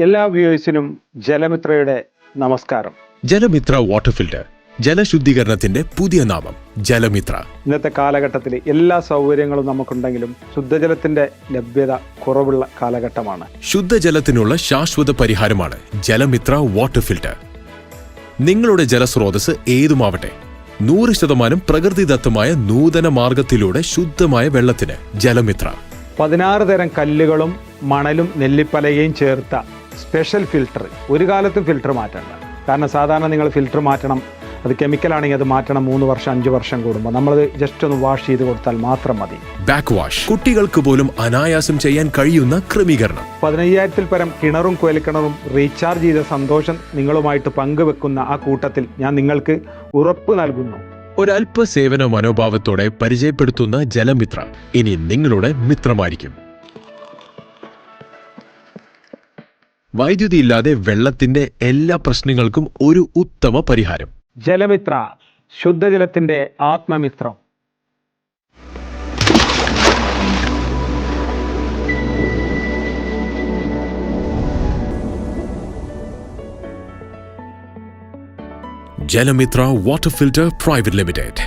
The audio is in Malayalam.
എല്ലാ വ്യൂവേഴ്സിനും ജലമിത്രയുടെ നമസ്കാരം. ജലമിത്ര വാട്ടർ ഫിൽറ്റർ, ജലശുദ്ധീകരണത്തിന്റെ പുതിയ നാമം ജലമിത്ര. ഇന്നത്തെ കാലഘട്ടത്തിൽ എല്ലാ സൗകര്യങ്ങളും നമുക്കുണ്ടെങ്കിലും ശുദ്ധജലത്തിന്റെ ലഭ്യത കുറവുള്ള കാലഘട്ടമാണ്. ശുദ്ധജലത്തിനുള്ള ശാശ്വത പരിഹാരമാണ് ജലമിത്ര വാട്ടർ ഫിൽറ്റർ. നിങ്ങളുടെ ജലസ്രോതസ് ഏതുമാവട്ടെ, 100% പ്രകൃതിദത്തമായ നൂതന മാർഗത്തിലൂടെ ശുദ്ധമായ വെള്ളത്തിന് ജലമിത്ര. 16 തരം കല്ലുകളും മണലും നെല്ലിപ്പലകയും ചേർത്ത സ്പെഷ്യൽ ഫിൽറ്റർ. ഒരു കാലത്തും ഫിൽറ്റർ മാറ്റണ്ട. കാരണം സാധാരണ നിങ്ങൾ ഫിൽറ്റർ മാറ്റണം, അത് കെമിക്കലാണെങ്കിൽ അത് മാറ്റണം 3 വർഷം 5 വർഷം കൂടുമ്പോൾ. നമ്മളത് ജസ്റ്റ് ഒന്ന് വാഷ് ചെയ്ത് കൊടുത്താൽ മാത്രം മതി. ബാക്ക് വാഷ്, കുട്ടികൾക്ക് പോലും അനായാസം ചെയ്യാൻ കഴിയുന്ന ക്രമീകരണം. 15,000-ൽ പരം കിണറും കുഴൽക്കിണറും റീചാർജ് ചെയ്ത സന്തോഷം നിങ്ങളുമായിട്ട് പങ്കുവെക്കുന്ന ആ കൂട്ടത്തിൽ ഞാൻ നിങ്ങൾക്ക് ഉറപ്പ് നൽകുന്നു. ഒരല്പ സേവന മനോഭാവത്തോടെ പരിചയപ്പെടുത്തുന്ന ജലമിത്ര ഇനി നിങ്ങളുടെ മിത്രമായിരിക്കും. വൈദ്യുതി ഇല്ലാതെ വെള്ളത്തിന്റെ എല്ലാ പ്രശ്നങ്ങൾക്കും ഒരു ഉത്തമ പരിഹാരം. ജലമിത്ര, ശുദ്ധജലത്തിന്റെ ആത്മമിത്രം. ജലമിത്ര വാട്ടർ ഫിൽറ്റർ പ്രൈവറ്റ് ലിമിറ്റഡ്.